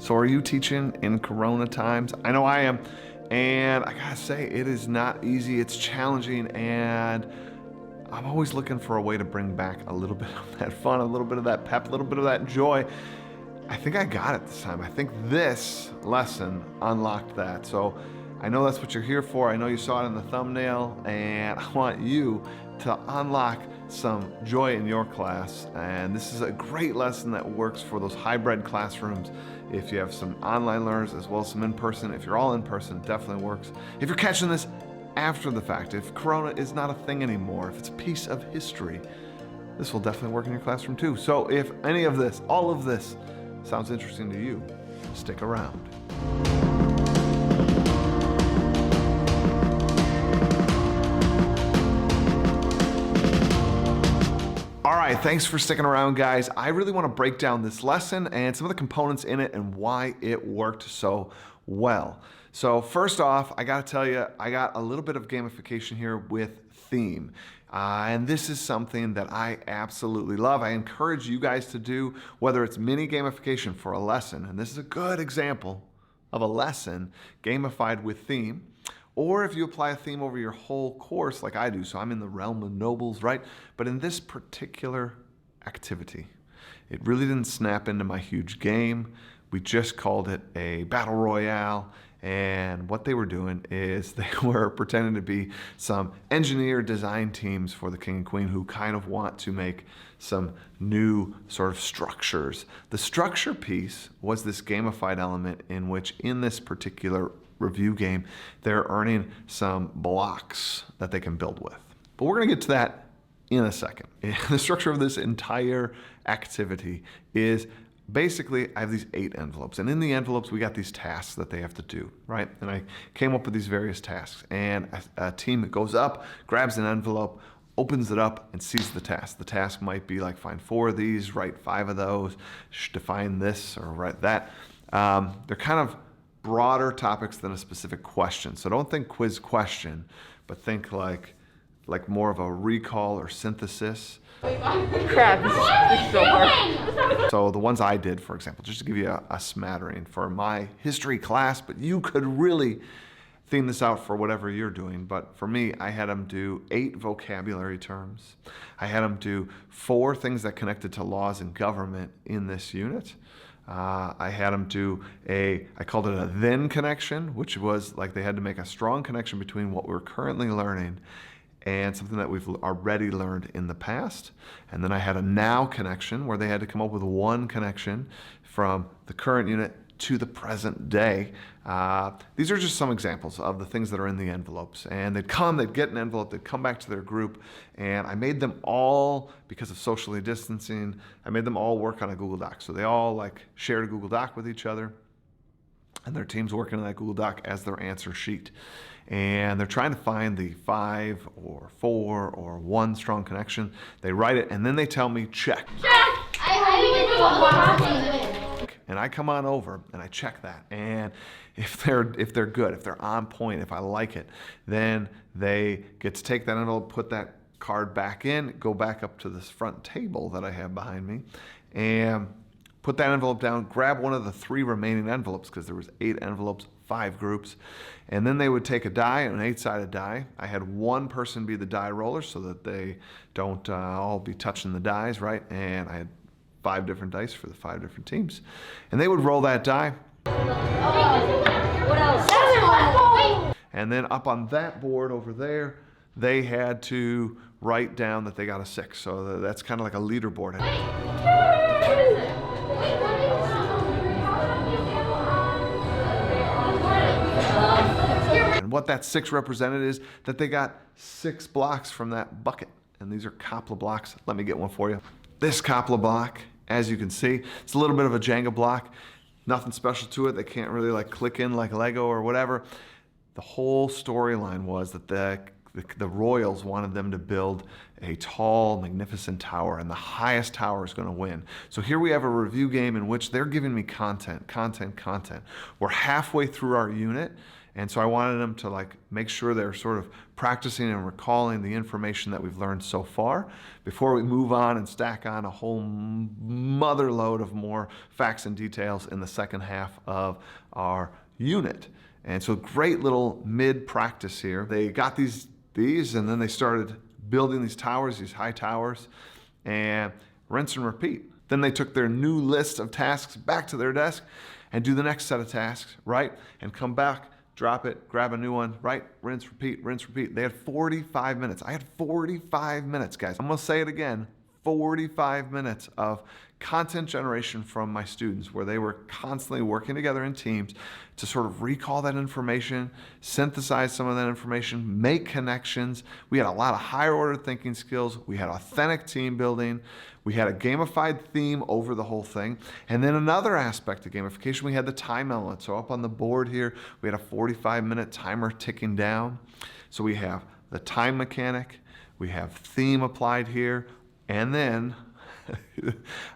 So are you teaching in Corona times? I know I am, and I gotta say, it is not easy, it's challenging, and I'm always looking for a way to bring back a little bit of that fun, a little bit of that pep, a little bit of that joy. I think I got it this time. I think this lesson unlocked that. So I know that's what you're here for. I know you saw it in the thumbnail, and I want you to unlock some joy in your class. And this is a great lesson that works for those hybrid classrooms. If you have some online learners as well as some in-person, if you're all in person, it definitely works. If you're catching this after the fact, if Corona is not a thing anymore, if it's a piece of history, this will definitely work in your classroom too. So if any of this, all of this, sounds interesting to you, stick around. All right, thanks for sticking around, guys. I really want to break down this lesson and some of the components in it and why it worked so well. So first off, I gotta tell you, I got a little bit of gamification here with theme. And this is something that I absolutely love. I encourage you guys to do, whether it's mini gamification for a lesson, and this is a good example of a lesson gamified with theme, or if you apply a theme over your whole course like I do. So I'm in the realm of nobles, right? But in this particular activity, it really didn't snap into my huge game. We just called it a battle royale. And what they were doing is they were pretending to be some engineer design teams for the king and queen who kind of want to make some new sort of structures. The structure piece was this gamified element in which in this particular review game, they're earning some blocks that they can build with. But we're gonna get to that in a second. The structure of this entire activity is basically, I have these 8 envelopes, and in the envelopes, we got these tasks that they have to do, right? And I came up with these various tasks, and a team goes up, grabs an envelope, opens it up, and sees the task. The task might be like, find 4 of these, write 5 of those, define this, or write that. They're kind of broader topics than a specific question. So don't think quiz question, but think like more of a recall or synthesis. Crap, this is so hard. So the ones I did, for example, just to give you a smattering for my history class, but you could really theme this out for whatever you're doing. But for me, I had them do 8 vocabulary terms. I had them do 4 things that connected to laws and government in this unit. I had them do I called it a then connection, which was like they had to make a strong connection between what we're currently learning and something that we've already learned in the past. And then I had a now connection where they had to come up with one connection from the current unit to the present day. These are just some examples of the things that are in the envelopes. And they'd get an envelope, they'd come back to their group, and I made them all, because of socially distancing, I made them all work on a Google Doc. So they all like shared a Google Doc with each other, and their team's working on that Google Doc as their answer sheet. And they're trying to find the 5 or 4 or 1 strong connection. They write it, and then they tell me, check. And I come on over and I check that. And if they're good, if they're on point, if I like it, then they get to take that envelope, put that card back in, go back up to this front table that I have behind me, and put that envelope down, grab one of the 3 remaining envelopes, because there was 8 envelopes, 5 groups, and then they would take a die, an 8-sided die. I had one person be the die roller so that they don't all be touching the dies, right? And I had 5 different dice for the 5 different teams. And they would roll that die. What else? And then up on that board over there, they had to write down that they got a 6. So that's kind of like a leaderboard. And what that 6 represented is that they got 6 blocks from that bucket. And these are Kopla blocks. Let me get one for you. This Kopla block, as you can see, it's a little bit of a Jenga block. Nothing special to it. They can't really like click in like Lego or whatever. The whole storyline was that the royals wanted them to build a tall, magnificent tower, and the highest tower is going to win. So here we have a review game in which they're giving me content. We're halfway through our unit, And so I wanted them to like make sure they're sort of practicing and recalling the information that we've learned so far before we move on and stack on a whole mother load of more facts and details in the second half of our unit. And so great little mid-practice here. They got these and then they started building these towers, these high towers, and rinse and repeat. Then they took their new list of tasks back to their desk and do the next set of tasks, right? And come back, drop it, grab a new one, right? Rinse, repeat, rinse, repeat. They had 45 minutes. I had 45 minutes, guys. I'm gonna say it again, 45 minutes of content generation from my students where they were constantly working together in teams to sort of recall that information, synthesize some of that information, make connections. We had a lot of higher order thinking skills. We had authentic team building. We had a gamified theme over the whole thing. And then another aspect of gamification, we had the time element. So up on the board here, we had a 45-minute timer ticking down. So we have the time mechanic, we have theme applied here, and then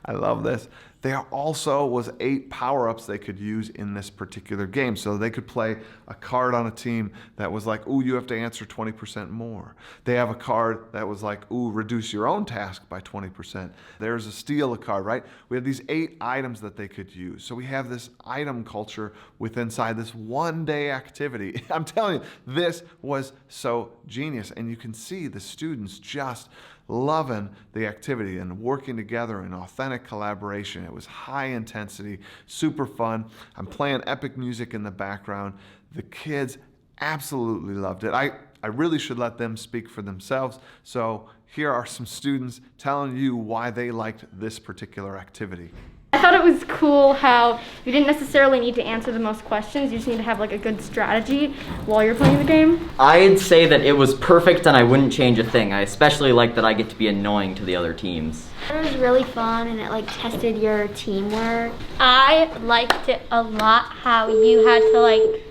I love this. There also was 8 power-ups they could use in this particular game. So they could play a card on a team that was like, ooh, you have to answer 20% more. They have a card that was like, ooh, reduce your own task by 20%. There's a steal a card, right? We had these 8 items that they could use. So we have this item culture inside this one-day activity. I'm telling you, this was so genius. And you can see the students just loving the activity and working together in authentic collaboration. It was high intensity, super fun. I'm playing epic music in the background. The kids absolutely loved it. I really should let them speak for themselves. So here are some students telling you why they liked this particular activity. I thought it was cool how you didn't necessarily need to answer the most questions. You just need to have like a good strategy while you're playing the game. I'd say that it was perfect and I wouldn't change a thing. I especially like that I get to be annoying to the other teams. It was really fun and it like tested your teamwork. I liked it a lot how you had to like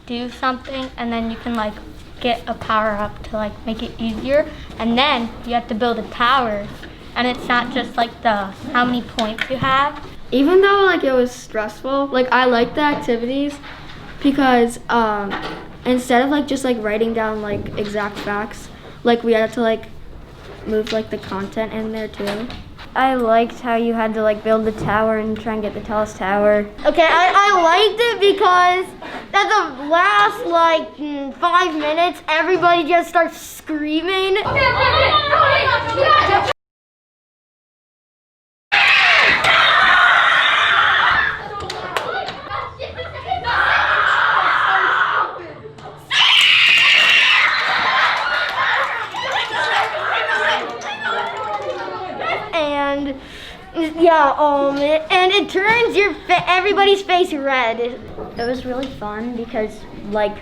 do something and then you can like get a power up to like make it easier, and then you have to build a tower. And it's not just like the how many points you have. Even though like it was stressful, like I liked the activities because instead of like just like writing down like exact facts, like we had to like move like the content in there too. I liked how you had to like build the tower and try and get the tallest tower. Okay, I liked it because at the last like 5 minutes, everybody just starts screaming. And it turns everybody's face red. It was really fun because like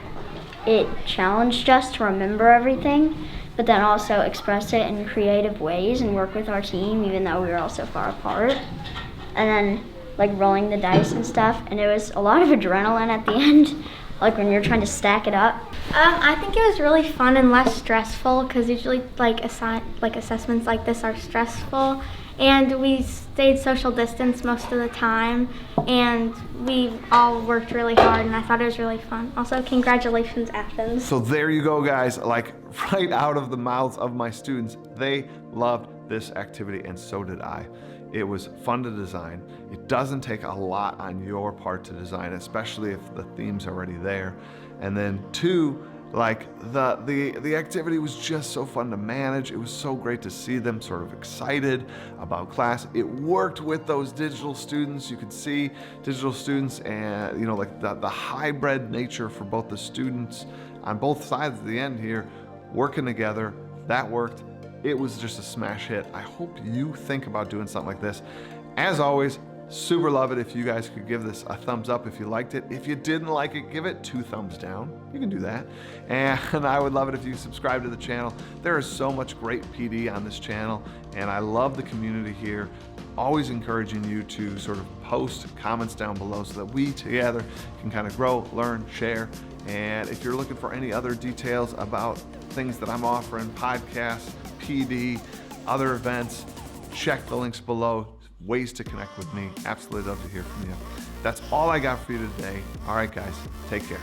it challenged us to remember everything, but then also express it in creative ways and work with our team even though we were all so far apart. And then like rolling the dice and stuff, and it was a lot of adrenaline at the end, like when you're trying to stack it up. I think it was really fun and less stressful because usually like assessments like this are stressful. And we stayed social distance most of the time, and we all worked really hard, and I thought it was really fun. Also, congratulations, Athens. So there you go, guys. Like right out of the mouths of my students, they loved this activity, and so did I. It was fun to design. It doesn't take a lot on your part to design, especially if the theme's already there. And then 2, like the activity was just so fun to manage. It was so great to see them sort of excited about class. It worked with those digital students. You could see digital students and like the hybrid nature for both the students on both sides of the end here working together. That worked. It was just a smash hit. I hope you think about doing something like this. As always, super love it if you guys could give this a thumbs up if you liked it. If you didn't like it, give it 2 thumbs down. You can do that. And I would love it if you subscribe to the channel. There is so much great PD on this channel, and I love the community here. Always encouraging you to sort of post comments down below so that we together can kind of grow, learn, share. And if you're looking for any other details about things that I'm offering, podcasts, PD, other events, check the links below. Ways to connect with me. Absolutely love to hear from you. That's all I got for you today. All right, guys, take care.